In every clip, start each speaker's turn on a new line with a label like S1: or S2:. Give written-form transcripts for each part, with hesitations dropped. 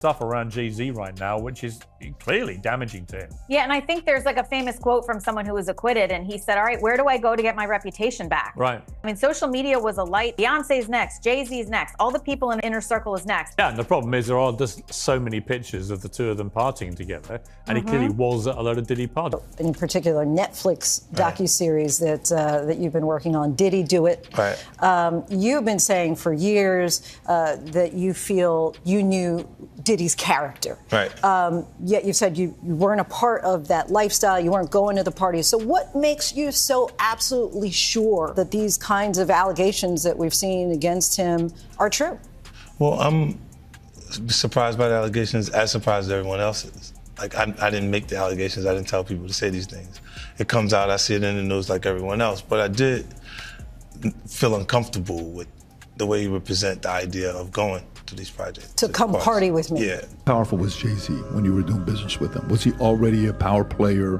S1: stuff around Jay-Z right now, which is clearly damaging to him.
S2: Yeah, and I think there's like a famous quote from someone who was acquitted, and he said, all right, where do I go to get my reputation back?
S1: Right.
S2: I mean, social media was a light. Beyonce's next, Jay-Z's next, all the people in the inner circle is next.
S1: Yeah, and the problem is there are just so many pictures of the two of them partying together, and he clearly was at a lot of Diddy parties.
S3: In particular, Netflix docuseries that you've been working on, Diddy Do It.
S4: Right.
S3: You've been saying for years that you feel you knew Diddy's character.
S4: Right.
S3: Yet you said you weren't a part of that lifestyle, you weren't going to the parties. So what makes you so absolutely sure that these kinds of allegations that we've seen against him are true?
S4: Well, I'm surprised by the allegations, as surprised as everyone else is. Like, I didn't make the allegations, I didn't tell people to say these things. It comes out, I see it in the news like everyone else, but I did feel uncomfortable with the way he would present the idea of going to these projects.
S3: To come party with me.
S4: Yeah.
S5: How powerful was Jay-Z when you were doing business with him? Was he already a power player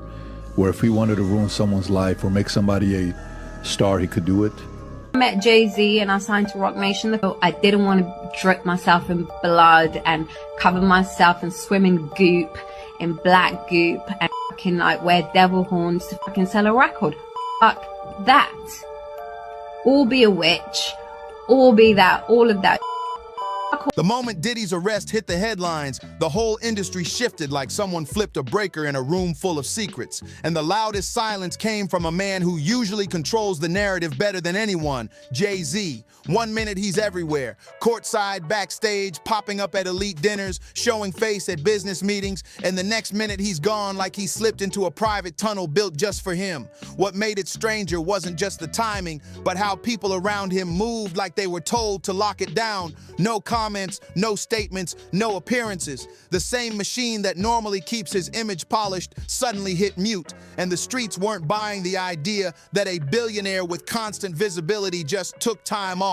S5: where if he wanted to ruin someone's life or make somebody a star, he could do it?
S6: I met Jay-Z and I signed to Rock Nation. I didn't want to drip myself in blood and cover myself and swim in goop, in black goop, and fucking like wear devil horns to fucking sell a record. Fuck that. Or be a witch, or be that, all of that.
S7: The moment Diddy's arrest hit the headlines, the whole industry shifted like someone flipped a breaker in a room full of secrets. And the loudest silence came from a man who usually controls the narrative better than anyone, Jay-Z. 1 minute he's everywhere, courtside, backstage, popping up at elite dinners, showing face at business meetings, and the next minute he's gone like he slipped into a private tunnel built just for him. What made it stranger wasn't just the timing, but how people around him moved like they were told to lock it down. No comments, no statements, no appearances. The same machine that normally keeps his image polished suddenly hit mute, and the streets weren't buying the idea that a billionaire with constant visibility just took time off.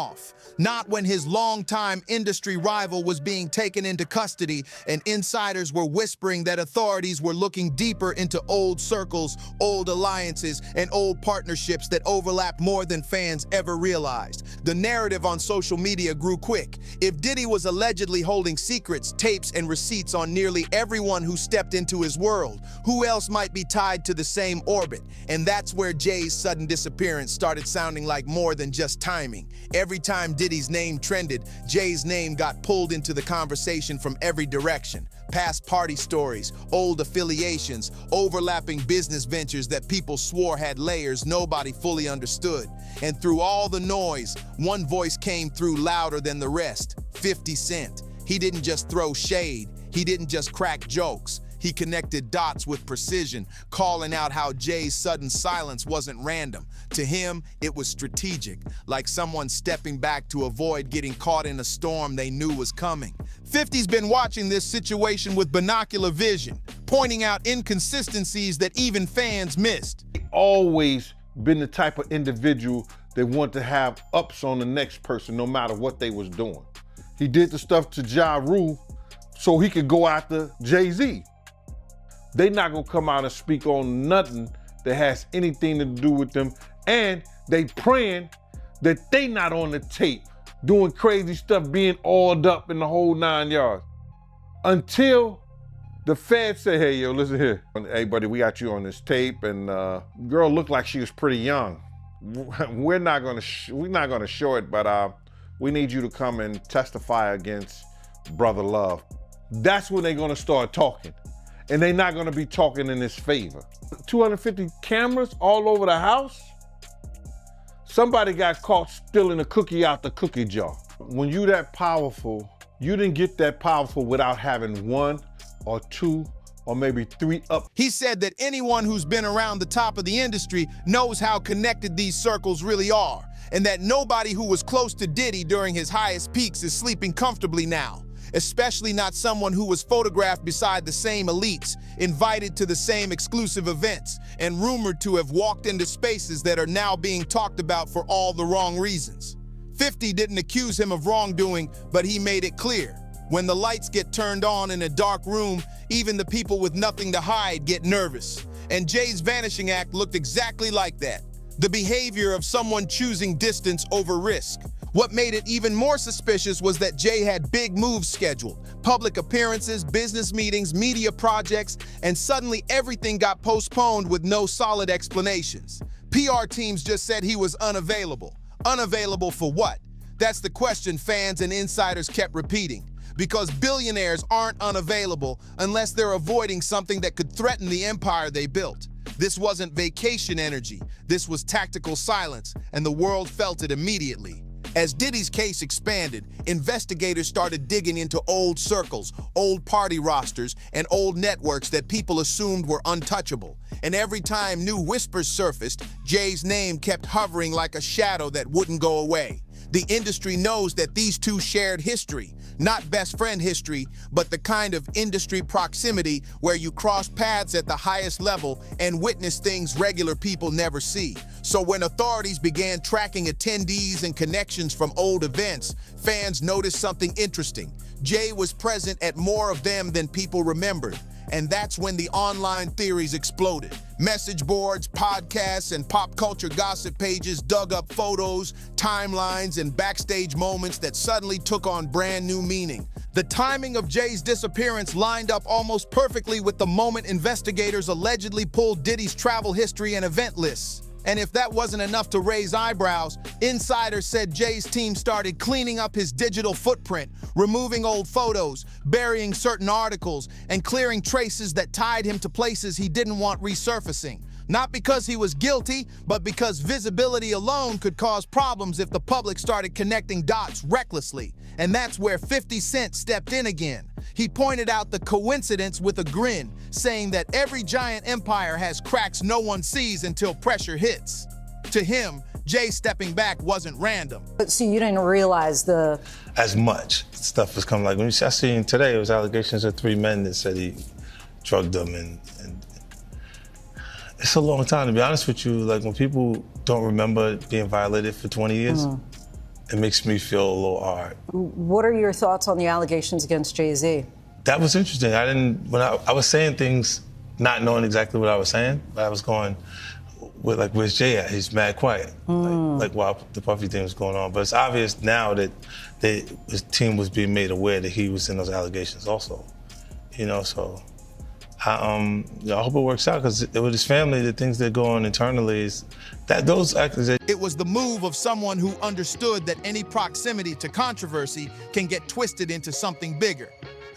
S7: Not when his longtime industry rival was being taken into custody and insiders were whispering that authorities were looking deeper into old circles, old alliances, and old partnerships that overlap more than fans ever realized. The narrative on social media grew quick. If Diddy was allegedly holding secrets, tapes, and receipts on nearly everyone who stepped into his world, who else might be tied to the same orbit? And that's where Jay's sudden disappearance started sounding like more than just timing. Every time Diddy's name trended, Jay's name got pulled into the conversation from every direction. Past party stories, old affiliations, overlapping business ventures that people swore had layers nobody fully understood. And through all the noise, one voice came through louder than the rest: 50 Cent. He didn't just throw shade, he didn't just crack jokes. He connected dots with precision, calling out how Jay's sudden silence wasn't random. To him, it was strategic, like someone stepping back to avoid getting caught in a storm they knew was coming. 50's been watching this situation with binocular vision, pointing out inconsistencies that even fans missed.
S8: Always been the type of individual that want to have ups on the next person no matter what they was doing. He did the stuff to Ja Rule so he could go after Jay-Z. They not gonna come out and speak on nothing that has anything to do with them, and they praying that they not on the tape doing crazy stuff, being oiled up in the whole 9 yards. Until the feds say, hey, yo, listen here. Hey, buddy, we got you on this tape, and girl looked like she was pretty young. We're not gonna show it, but we need you to come and testify against Brother Love. That's when they're gonna start talking. And they're not gonna be talking in his favor. 250 cameras all over the house? Somebody got caught stealing a cookie out the cookie jar. When you that powerful, you didn't get that powerful without having 1 or 2 or maybe 3 up.
S7: He said that anyone who's been around the top of the industry knows how connected these circles really are, and that nobody who was close to Diddy during his highest peaks is sleeping comfortably now. Especially not someone who was photographed beside the same elites, invited to the same exclusive events, and rumored to have walked into spaces that are now being talked about for all the wrong reasons. 50 didn't accuse him of wrongdoing, but he made it clear. When the lights get turned on in a dark room, even the people with nothing to hide get nervous. And Jay's Vanishing act looked exactly like that. The behavior of someone choosing distance over risk. What made it even more suspicious was that Jay had big moves scheduled, public appearances, business meetings, media projects, and suddenly everything got postponed with no solid explanations. PR teams just said he was unavailable. Unavailable for what? That's the question fans and insiders kept repeating. Because billionaires aren't unavailable unless they're avoiding something that could threaten the empire they built. This wasn't vacation energy. This was tactical silence, and the world felt it immediately. As Diddy's case expanded, investigators started digging into old circles, old party rosters, and old networks that people assumed were untouchable. And every time new whispers surfaced, Jay's name kept hovering like a shadow that wouldn't go away. The industry knows that these two shared history, not best friend history, but the kind of industry proximity where you cross paths at the highest level and witness things regular people never see. So when authorities began tracking attendees and connections from old events, fans noticed something interesting. Jay was present at more of them than people remembered. And that's when the online theories exploded. Message boards, podcasts, and pop culture gossip pages dug up photos, timelines, and backstage moments that suddenly took on brand new meaning. The timing of Jay's disappearance lined up almost perfectly with the moment investigators allegedly pulled Diddy's travel history and event lists. And if that wasn't enough to raise eyebrows, insiders said Jay's team started cleaning up his digital footprint, removing old photos, burying certain articles, and clearing traces that tied him to places he didn't want resurfacing. Not because he was guilty, but because visibility alone could cause problems if the public started connecting dots recklessly. And that's where 50 Cent stepped in again. He pointed out the coincidence with a grin, saying that every giant empire has cracks no one sees until pressure hits. To him, Jay stepping back wasn't random.
S3: But see, you didn't realize
S7: as much stuff was coming. Like when I seen today, it was allegations of 3 men that said he drugged them, and it's a long time, to be honest with you. Like when people don't remember being violated for 20 years, it makes me feel a little hard.
S3: What are your thoughts on the allegations against Jay-Z? That
S7: was interesting. When I was saying things, not knowing exactly what I was saying, but I was going, where's Jay at? He's mad quiet. Like while the Puffy thing was going on. But it's obvious now that his team was being made aware that he was in those allegations also. So I hope it works out, because with his family, the things that go on internally is that those accusations.
S9: It was the move of someone who understood that any proximity to controversy can get twisted into something bigger.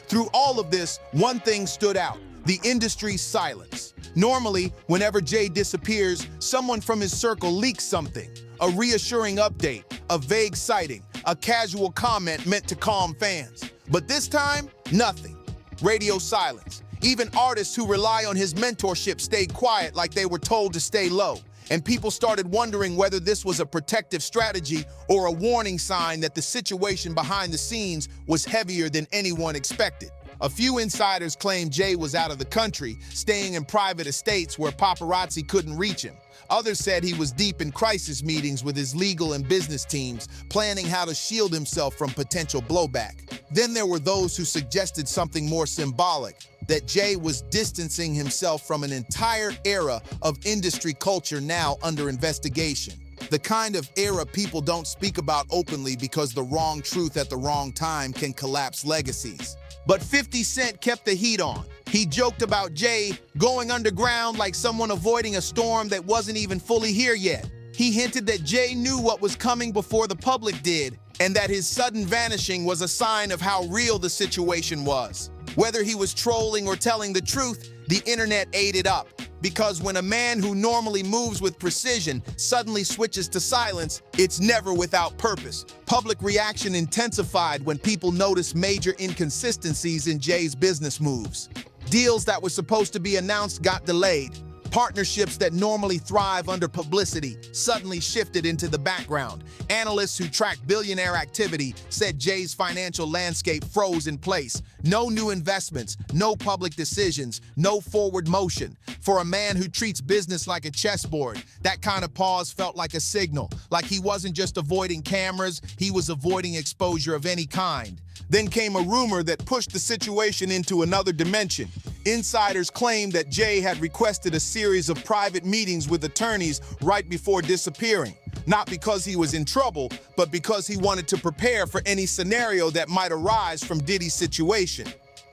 S9: Through all of this, one thing stood out: the industry's silence. Normally, whenever Jay disappears, someone from his circle leaks something. A reassuring update, a vague sighting, a casual comment meant to calm fans. But this time, nothing. Radio silence. Even artists who rely on his mentorship stayed quiet, like they were told to stay low. And people started wondering whether this was a protective strategy or a warning sign that the situation behind the scenes was heavier than anyone expected. A few insiders claimed Jay was out of the country, staying in private estates where paparazzi couldn't reach him. Others said he was deep in crisis meetings with his legal and business teams, planning how to shield himself from potential blowback. Then there were those who suggested something more symbolic, that Jay was distancing himself from an entire era of industry culture now under investigation. The kind of era people don't speak about openly because the wrong truth at the wrong time can collapse legacies. But 50 Cent kept the heat on. He joked about Jay going underground like someone avoiding a storm that wasn't even fully here yet. He hinted that Jay knew what was coming before the public did, and that his sudden vanishing was a sign of how real the situation was. Whether he was trolling or telling the truth, the internet ate it up. Because when a man who normally moves with precision suddenly switches to silence, it's never without purpose. Public reaction intensified when people noticed major inconsistencies in Jay's business moves. Deals that were supposed to be announced got delayed. Partnerships that normally thrive under publicity suddenly shifted into the background. Analysts who track billionaire activity said Jay's financial landscape froze in place. No new investments, no public decisions, no forward motion. For a man who treats business like a chessboard, that kind of pause felt like a signal. Like he wasn't just avoiding cameras, he was avoiding exposure of any kind. Then came a rumor that pushed the situation into another dimension. Insiders claimed that Jay had requested a series of private meetings with attorneys right before disappearing. not because he was in trouble, but because he wanted to prepare for any scenario that might arise from Diddy's situation.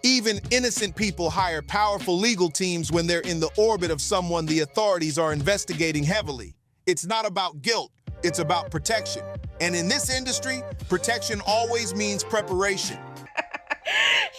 S9: Even innocent people hire powerful legal teams when they're in the orbit of someone the authorities are investigating heavily. It's not about guilt, it's about protection. And in this industry, protection always means preparation.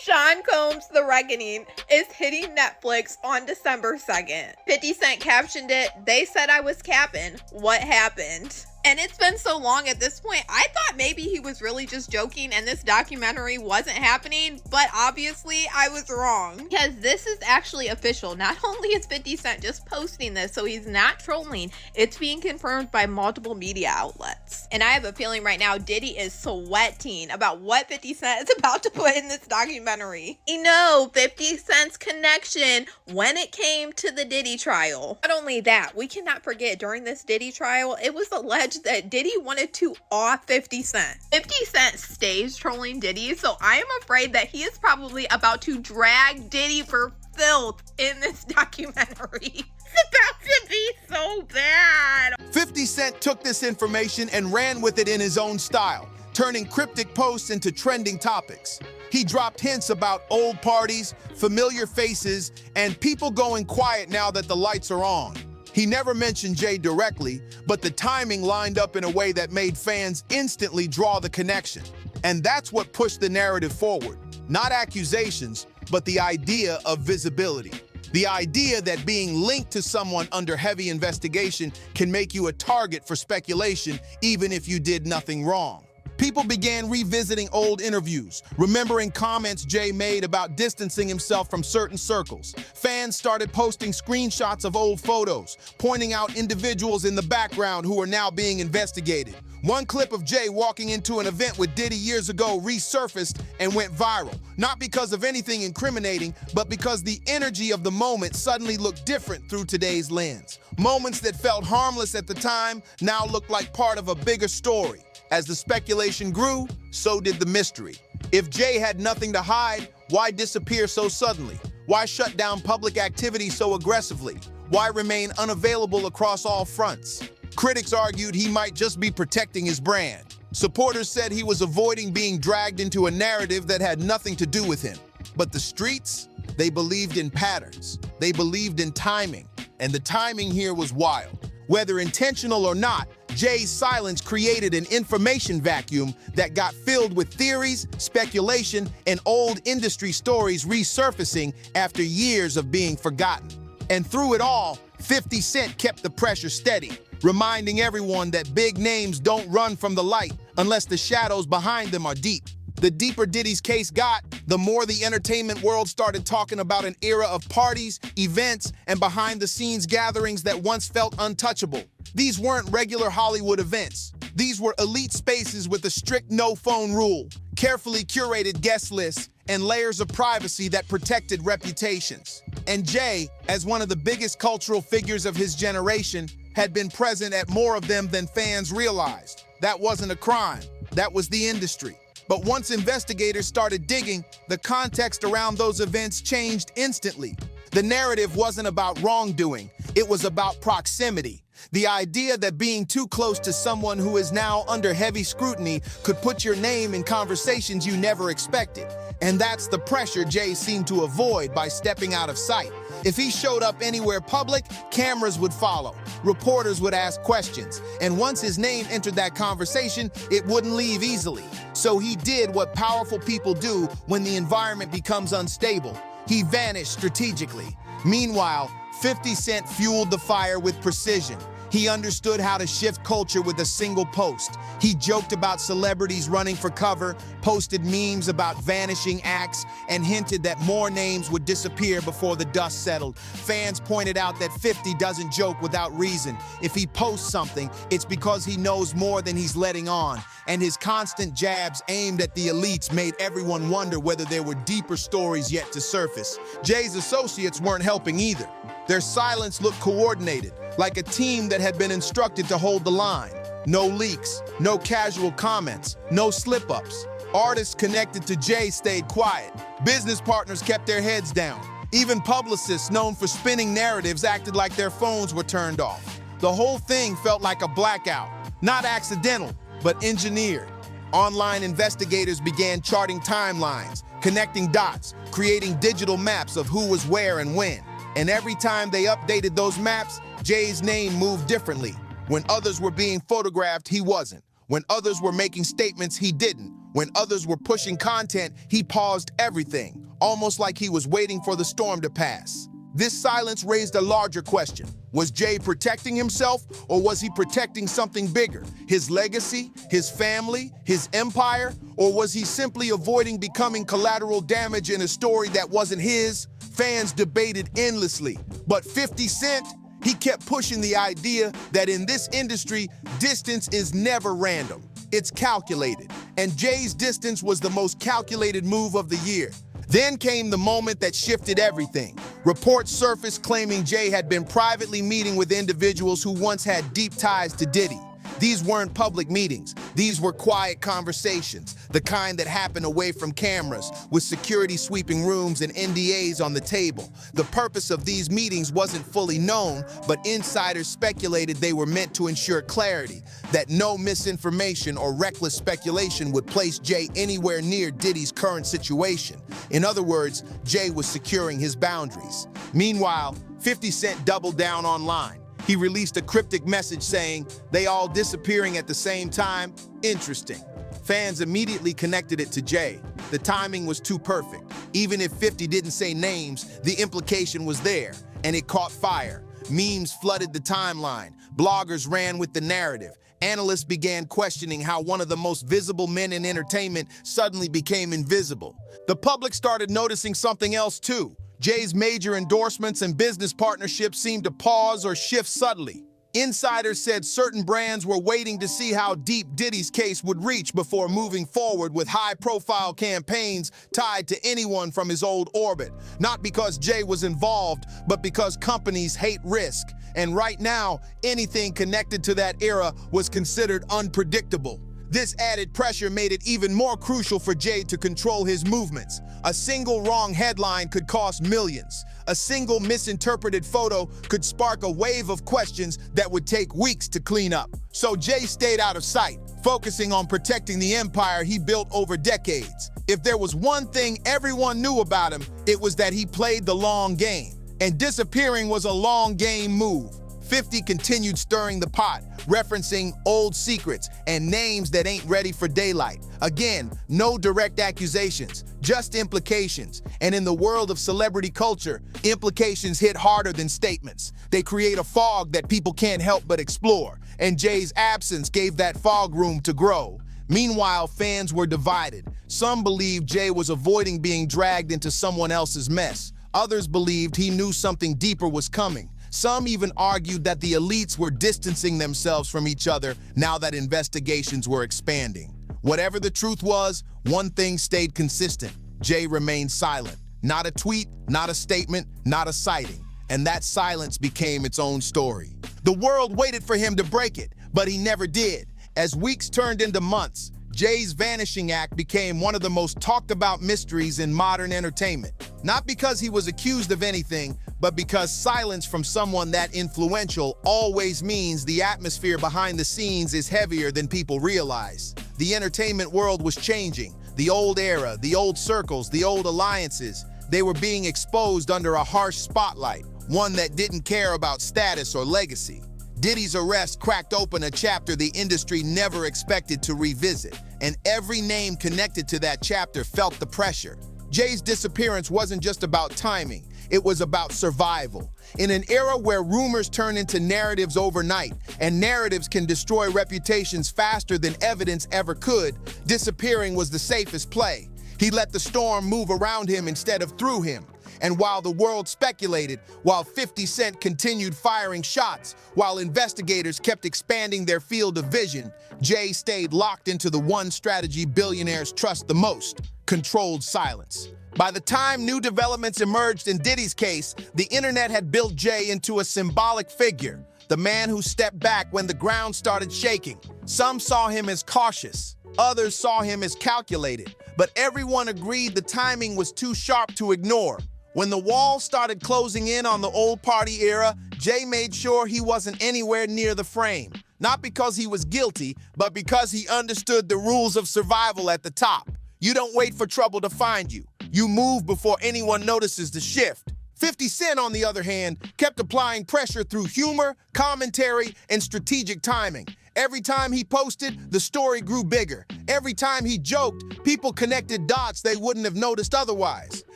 S10: Sean Combs' The Reckoning is hitting Netflix on December 2nd. 50 Cent captioned it, "They said I was capping. What happened?" And it's been so long at this point, I thought maybe he was really just joking and this documentary wasn't happening, but obviously I was wrong. Because this is actually official. Not only is 50 Cent just posting this, so he's not trolling, it's being confirmed by multiple media outlets. And I have a feeling right now Diddy is sweating about what 50 Cent is about to put in this documentary. You know, 50 Cent's connection when it came to the Diddy trial. Not only that, we cannot forget during this Diddy trial, it was alleged that Diddy wanted to off 50 Cent. 50 Cent stays trolling Diddy, so I am afraid that he is probably about to drag Diddy for filth in this documentary. It's about to be so bad.
S9: 50 Cent took this information and ran with it in his own style, turning cryptic posts into trending topics. He dropped hints about old parties, familiar faces, and people going quiet now that the lights are on. He never mentioned Jay directly, but the timing lined up in a way that made fans instantly draw the connection. And that's what pushed the narrative forward. Not accusations, but the idea of visibility. The idea that being linked to someone under heavy investigation can make you a target for speculation, even if you did nothing wrong. People began revisiting old interviews, remembering comments Jay made about distancing himself from certain circles. Fans started posting screenshots of old photos, pointing out individuals in the background who are now being investigated. One clip of Jay walking into an event with Diddy years ago resurfaced and went viral, not because of anything incriminating, but because the energy of the moment suddenly looked different through today's lens. Moments that felt harmless at the time now look like part of a bigger story. As the speculation grew, so did the mystery. If Jay had nothing to hide, why disappear so suddenly? Why shut down public activity so aggressively? Why remain unavailable across all fronts? Critics argued he might just be protecting his brand. Supporters said he was avoiding being dragged into a narrative that had nothing to do with him. But the streets, they believed in patterns. They believed in timing. And the timing here was wild. Whether intentional or not, Jay's silence created an information vacuum that got filled with theories, speculation, and old industry stories resurfacing after years of being forgotten. And through it all, 50 Cent kept the pressure steady, reminding everyone that big names don't run from the light unless the shadows behind them are deep. The deeper Diddy's case got, the more the entertainment world started talking about an era of parties, events, and behind-the-scenes gatherings that once felt untouchable. These weren't regular Hollywood events. These were elite spaces with a strict no-phone rule, carefully curated guest lists, and layers of privacy that protected reputations. And Jay, as one of the biggest cultural figures of his generation, had been present at more of them than fans realized. That wasn't a crime. That was the industry. But once investigators started digging, the context around those events changed instantly. The narrative wasn't about wrongdoing. It was about proximity. The idea that being too close to someone who is now under heavy scrutiny could put your name in conversations you never expected. And that's the pressure Jay seemed to avoid by stepping out of sight. If he showed up anywhere public, cameras would follow, reporters would ask questions, and once his name entered that conversation, it wouldn't leave easily. So he did what powerful people do when the environment becomes unstable. He vanished strategically. Meanwhile, 50 Cent fueled the fire with precision. He understood how to shift culture with a single post. He joked about celebrities running for cover, posted memes about vanishing acts, and hinted that more names would disappear before the dust settled. Fans pointed out that 50 doesn't joke without reason. If he posts something, it's because he knows more than he's letting on. And his constant jabs aimed at the elites made everyone wonder whether there were deeper stories yet to surface. Jay's associates weren't helping either. Their silence looked coordinated, like a team that had been instructed to hold the line. No leaks, no casual comments, no slip-ups. Artists connected to Jay stayed quiet. Business partners kept their heads down. Even publicists known for spinning narratives acted like their phones were turned off. The whole thing felt like a blackout. Not accidental, but engineered. Online investigators began charting timelines, connecting dots, creating digital maps of who was where and when. And every time they updated those maps, Jay's name moved differently. When others were being photographed, he wasn't. When others were making statements, he didn't. When others were pushing content, he paused everything, almost like he was waiting for the storm to pass. This silence raised a larger question. Was Jay protecting himself, or was he protecting something bigger? His legacy, his family, his empire? Or was he simply avoiding becoming collateral damage in a story that wasn't his? Fans debated endlessly, but 50 Cent, he kept pushing the idea that in this industry, distance is never random. It's calculated, and Jay's distance was the most calculated move of the year. Then came the moment that shifted everything. Reports surfaced claiming Jay had been privately meeting with individuals who once had deep ties to Diddy. These weren't public meetings. These were quiet conversations, the kind that happen away from cameras, with security sweeping rooms and NDAs on the table. The purpose of these meetings wasn't fully known, but insiders speculated they were meant to ensure clarity, that no misinformation or reckless speculation would place Jay anywhere near Diddy's current situation. In other words, Jay was securing his boundaries. Meanwhile, 50 Cent doubled down online. He released a cryptic message saying, "They all disappearing at the same time? Interesting." Fans immediately connected it to Jay. The timing was too perfect. Even if 50 didn't say names, the implication was there, and it caught fire. Memes flooded the timeline. Bloggers ran with the narrative. Analysts began questioning how one of the most visible men in entertainment suddenly became invisible. The public started noticing something else too. Jay's major endorsements and business partnerships seemed to pause or shift subtly. Insiders said certain brands were waiting to see how deep Diddy's case would reach before moving forward with high-profile campaigns tied to anyone from his old orbit. Not because Jay was involved, but because companies hate risk. And right now, anything connected to that era was considered unpredictable. This added pressure made it even more crucial for Jay to control his movements. A single wrong headline could cost millions. A single misinterpreted photo could spark a wave of questions that would take weeks to clean up. So Jay stayed out of sight, focusing on protecting the empire he built over decades. If there was one thing everyone knew about him, it was that he played the long game. And disappearing was a long game move. 50 continued stirring the pot, referencing old secrets and names that ain't ready for daylight. Again, no direct accusations, just implications. And in the world of celebrity culture, implications hit harder than statements. They create a fog that people can't help but explore. And Jay's absence gave that fog room to grow. Meanwhile, fans were divided. Some believed Jay was avoiding being dragged into someone else's mess. Others believed he knew something deeper was coming. Some even argued that the elites were distancing themselves from each other now that investigations were expanding. Whatever the truth was, one thing stayed consistent. Jay remained silent. Not a tweet, not a statement, not a sighting. And that silence became its own story. The world waited for him to break it, but he never did. As weeks turned into months, Jay's Vanishing act became one of the most talked about mysteries in modern entertainment. Not because he was accused of anything, but because silence from someone that influential always means the atmosphere behind the scenes is heavier than people realize. The entertainment world was changing. The old era, the old circles, the old alliances, they were being exposed under a harsh spotlight, one that didn't care about status or legacy. Diddy's arrest cracked open a chapter the industry never expected to revisit, and every name connected to that chapter felt the pressure. Jay's disappearance wasn't just about timing, it was about survival. In an era where rumors turn into narratives overnight, and narratives can destroy reputations faster than evidence ever could, disappearing was the safest play. He let the storm move around him instead of through him. And while the world speculated, while 50 Cent continued firing shots, while investigators kept expanding their field of vision, Jay stayed locked into the one strategy billionaires trust the most: controlled silence. By the time new developments emerged in Diddy's case, the internet had built Jay into a symbolic figure, the man who stepped back when the ground started shaking. Some saw him as cautious, others saw him as calculated, but everyone agreed the timing was too sharp to ignore. When the wall started closing in on the old party era, Jay made sure he wasn't anywhere near the frame. Not because he was guilty, but because he understood the rules of survival at the top. You don't wait for trouble to find you. You move before anyone notices the shift. 50 Cent, on the other hand, kept applying pressure through humor, commentary, and strategic timing. Every time he posted, the story grew bigger. Every time he joked, people connected dots they wouldn't have noticed otherwise.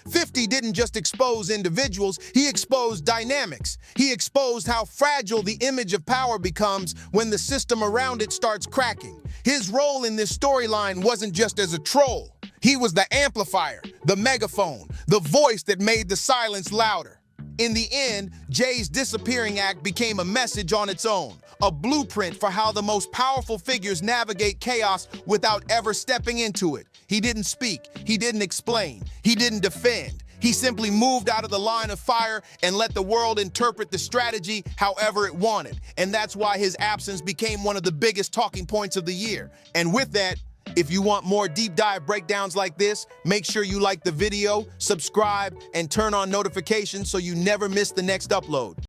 S9: 50 didn't just expose individuals, he exposed dynamics. He exposed how fragile the image of power becomes when the system around it starts cracking. His role in this storyline wasn't just as a troll. He was the amplifier, the megaphone, the voice that made the silence louder. In the end, Jay's disappearing act became a message on its own, a blueprint for how the most powerful figures navigate chaos without ever stepping into it. He didn't speak, he didn't explain, he didn't defend. He simply moved out of the line of fire and let the world interpret the strategy however it wanted. And that's why his absence became one of the biggest talking points of the year. And with that, if you want more deep dive breakdowns like this, make sure you like the video, subscribe, and turn on notifications so you never miss the next upload.